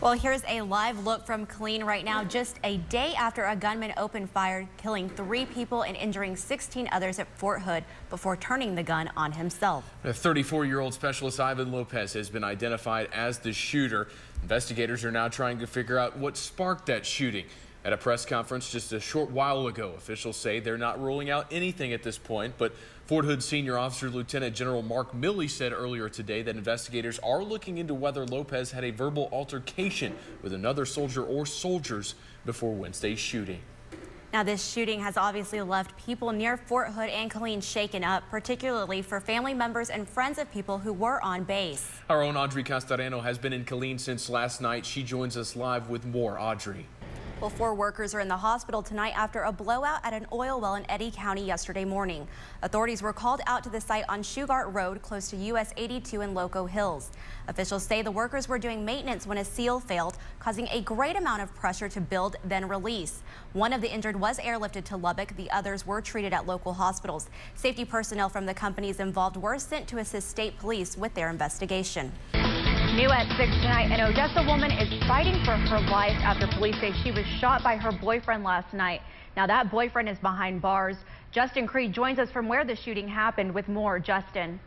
Well, here's a live look from Killeen right now, just a day after a gunman opened fire, killing 3 people and injuring 16 others at Fort Hood before turning the gun on himself. A 34-year-old specialist Ivan Lopez has been identified as the shooter. Investigators are now trying to figure out what sparked that shooting. At a press conference just a short while ago, officials say they're not ruling out anything at this point, but Fort Hood Senior Officer Lieutenant General Mark Milley said earlier today that investigators are looking into whether Lopez had a verbal altercation with another soldier or soldiers before Wednesday's shooting. Now, this shooting has obviously left people near Fort Hood and Killeen shaken up, particularly for family members and friends of people who were on base. Our own Audrey Castareno has been in Killeen since last night. She joins us live with more. Audrey. Well, 4 workers are in the hospital tonight after a blowout at an oil well in Eddy County yesterday morning. Authorities were called out to the site on Shugart Road close to US 82 in Loco Hills. Officials say the workers were doing maintenance when a seal failed, causing a great amount of pressure to build, then release. One of the injured was airlifted to Lubbock. The others were treated at local hospitals. Safety personnel from the companies involved were sent to assist state police with their investigation. New at 6 tonight, an Odessa woman is fighting for her life after police say she was shot by her boyfriend last night. Now that boyfriend is behind bars. Justin Creed joins us from where the shooting happened with more. Justin.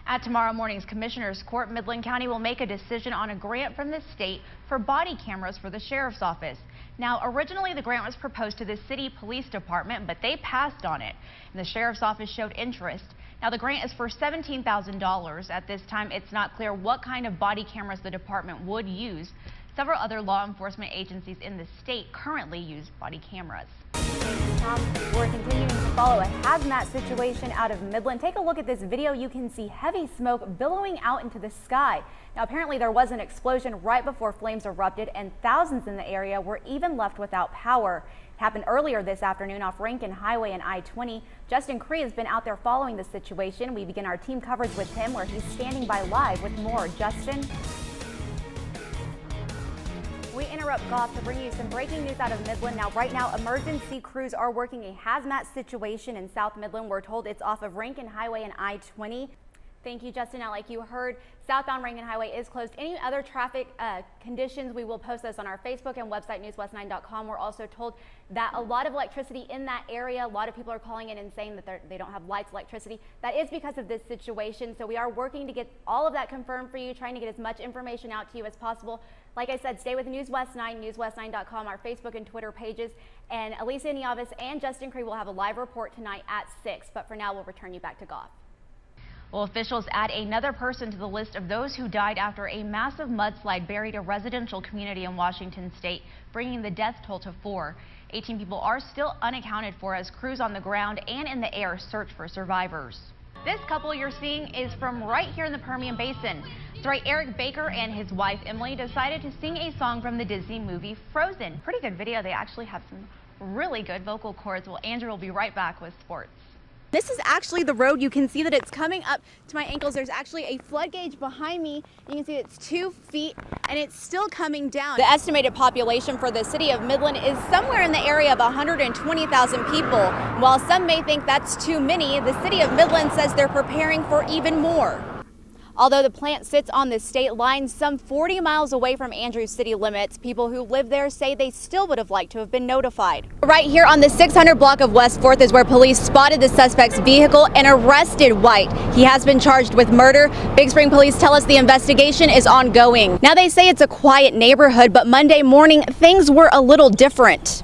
At tomorrow morning's Commissioner's Court, Midland County will make a decision on a grant from the state for body cameras for the sheriff's office. Now, originally the grant was proposed to the city police department, but they passed on it, and the sheriff's office showed interest. Now, the grant is for $17,000. At this time, it's not clear what kind of body cameras the department would use. Several other law enforcement agencies in the state currently use body cameras. We're continuing to follow a hazmat situation out of Midland. Take a look at this video. You can see heavy smoke billowing out into the sky. Now, apparently there was an explosion right before flames erupted, and thousands in the area were even left without power. It happened earlier this afternoon off Rankin Highway and I-20. Justin Creed has been out there following the situation. We begin our team coverage with him, where he's standing by live with more. Justin. We interrupt Goff to bring you some breaking news out of Midland. Now, right now, emergency crews are working a hazmat situation in South Midland. We're told it's off of Rankin Highway and I-20. Thank you, Justin. Now, like you heard, southbound Rankin Highway is closed. Any other traffic conditions, we will post those on our Facebook and website, newswest9.com. We're also told that a lot of electricity in that area. A lot of people are calling in and saying that they don't have lights, electricity. That is because of this situation. So we are working to get all of that confirmed for you, trying to get as much information out to you as possible. Like I said, stay with News West 9, newswest9.com, our Facebook and Twitter pages. And Elisa Nieves and Justin Creed will have a live report tonight at 6. But for now, we'll return you back to Goff. Well, officials add another person to the list of those who died after a massive mudslide buried a residential community in Washington state, bringing the death toll to 4. 18 people are still unaccounted for as crews on the ground and in the air search for survivors. This couple you're seeing is from right here in the Permian Basin. That's right, Eric Baker and his wife Emily decided to sing a song from the Disney movie Frozen. Pretty good video. They actually have some really good vocal cords. Well, Andrew will be right back with sports. This is actually the road. You can see that it's coming up to my ankles. There's actually a flood gauge behind me. You can see it's 2 feet and it's still coming down. The estimated population for the city of Midland is somewhere in the area of 120,000 people. While some may think that's too many, the city of Midland says they're preparing for even more. Although the plant sits on the state line some 40 miles away from Andrews city limits, people who live there say they still would have liked to have been notified. Right here on the 600 block of West 4th is where police spotted the suspect's vehicle and arrested White. He has been charged with murder. Big Spring police tell us the investigation is ongoing. Now, they say it's a quiet neighborhood, but Monday morning things were a little different.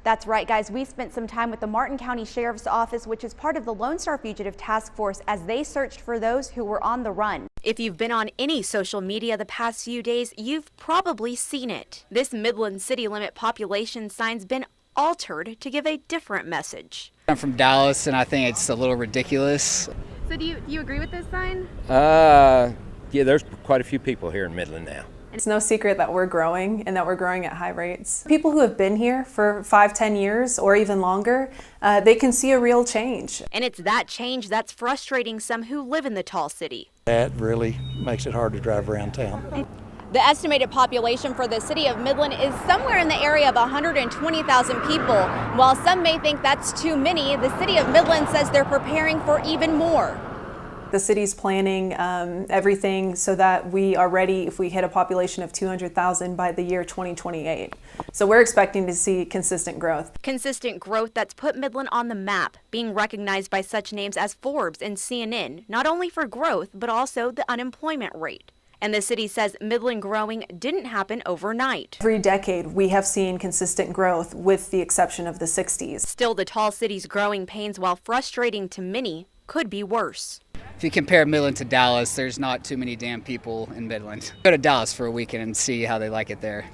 That's right, guys. We spent some time with the Martin County Sheriff's Office, which is part of the Lone Star Fugitive Task Force, as they searched for those who were on the run. If you've been on any social media the past few days, you've probably seen it. This Midland city limit population sign's been altered to give a different message. I'm from Dallas, and I think it's a little ridiculous. So do you agree with this sign? Yeah, there's quite a few people here in Midland now. It's no secret that we're growing and that we're growing at high rates. People who have been here for 5-10 years or even longer, they can see a real change. And it's that change that's frustrating some who live in the tall city. That really makes it hard to drive around town. The estimated population for the city of Midland is somewhere in the area of 120,000 people. While some may think that's too many, the city of Midland says they're preparing for even more. The city's planning everything so that we are ready if we hit a population of 200,000 by the year 2028. So we're expecting to see consistent growth. Consistent growth that's put Midland on the map, being recognized by such names as Forbes and CNN, not only for growth, but also the unemployment rate. And the city says Midland growing didn't happen overnight. Every decade, we have seen consistent growth with the exception of the 60s. Still, the tall city's growing pains, while frustrating to many, could be worse. If you compare Midland to Dallas, there's not too many damn people in Midland. Go to Dallas for a weekend and see how they like it there.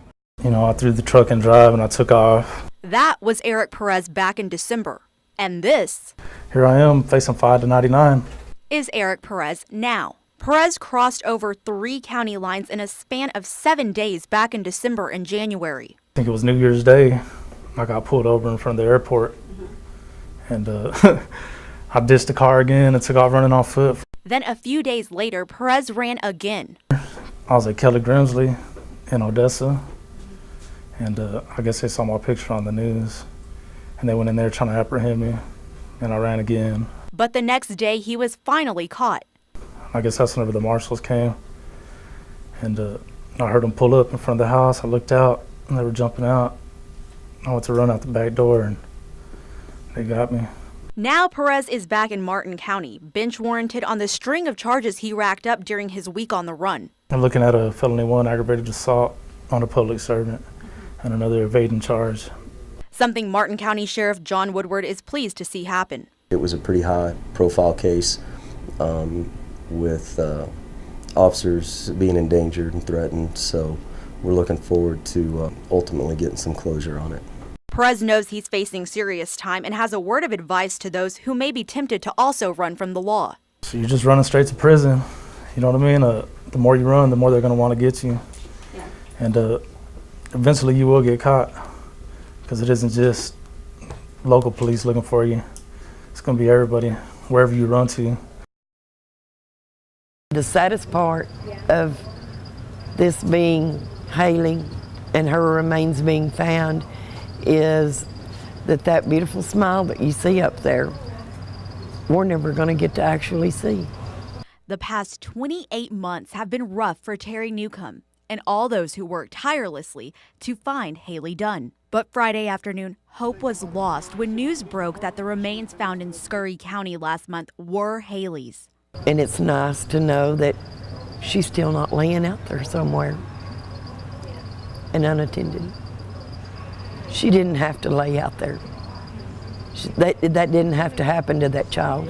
You know, I threw the truck and drive and I took off. That was Eric Perez back in December. And this Here I am facing 5 to 99. is Eric Perez now. Perez crossed over 3 county lines in a span of 7 days back in December and January. I think it was New Year's Day. I got pulled over in front of the airport and I ditched the car again and took off running on foot. Then a few days later, Perez ran again. I was at Kelly Grimsley in Odessa, and I guess they saw my picture on the news, and they went in there trying to apprehend me, and I ran again. But the next day, he was finally caught. I guess that's whenever the marshals came, and I heard them pull up in front of the house. I looked out, and they were jumping out. I went to run out the back door, and they got me. Now Perez is back in Martin County, bench warranted on the string of charges he racked up during his week on the run. I'm looking at a felony 1 aggravated assault on a public servant and another evading charge. Something Martin County Sheriff John Woodward is pleased to see happen. It was a pretty high-profile case with officers being endangered and threatened, so we're looking forward to ultimately getting some closure on it. Perez knows he's facing serious time and has a word of advice to those who may be tempted to also run from the law. So you're just running straight to prison. You know what I mean? The more you run, the more they're going to want to get you. Yeah. And eventually you will get caught, because it isn't just local police looking for you. It's going to be everybody, wherever you run to. The saddest part of this being Haley and her remains being found is that beautiful smile that you see up there, we're never going to get to actually see. The past 28 months have been rough for Terry Newcomb and all those who worked tirelessly to find Haley Dunn. But Friday afternoon, hope was lost when news broke that the remains found in Scurry County last month were Haley's. And it's nice to know that she's still not laying out there somewhere and unattended. She didn't have to lay out there. That didn't have to happen to that child.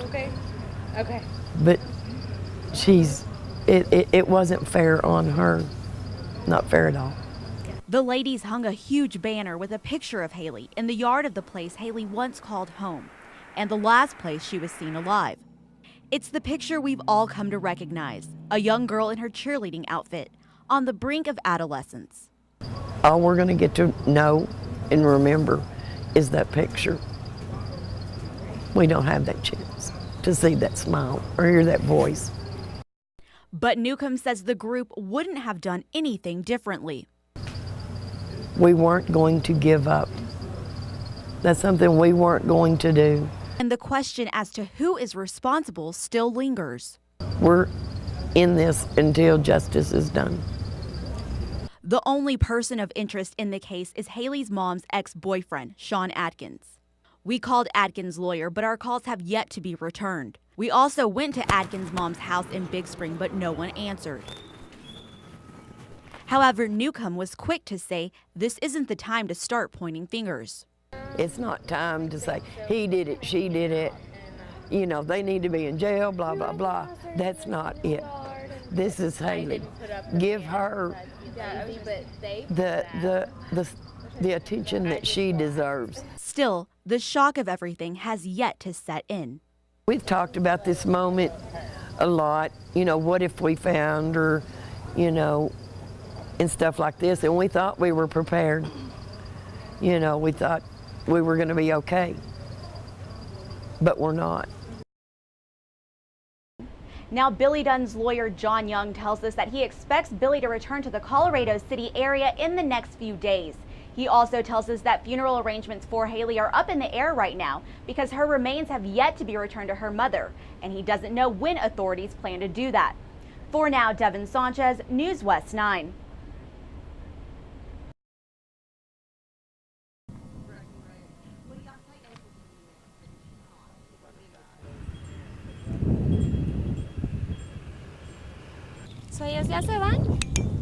Okay. But it wasn't fair on her. Not fair at all. The ladies hung a huge banner with a picture of Haley in the yard of the place Haley once called home, and the last place she was seen alive. It's the picture we've all come to recognize, a young girl in her cheerleading outfit, on the brink of adolescence. All we're going to get to know and remember is that picture. We don't have that chance to see that smile or hear that voice. But Newcomb says the group wouldn't have done anything differently. We weren't going to give up. That's something we weren't going to do. And the question as to who is responsible still lingers. We're in this until justice is done. The only person of interest in the case is Haley's mom's ex-boyfriend, Sean Atkins. We called Atkins' lawyer, but our calls have yet to be returned. We also went to Atkins' mom's house in Big Spring, but no one answered. However, Newcomb was quick to say this isn't the time to start pointing fingers. It's not time to say, he did it, she did it, you know, they need to be in jail, blah, blah, blah. That's not it. This is Haley. Give her the attention that she deserves. Still, the shock of everything has yet to set in. We've talked about this moment a lot, you know, what if we found her, you know, and stuff like this, and we thought we were prepared. You know, we thought we were going to be okay, but we're not. Now, Billy Dunn's lawyer, John Young, tells us that he expects Billy to return to the Colorado City area in the next few days. He also tells us that funeral arrangements for Haley are up in the air right now because her remains have yet to be returned to her mother, and he doesn't know when authorities plan to do that. For now, Devin Sanchez, News West 9. ¿So ellos ya se van?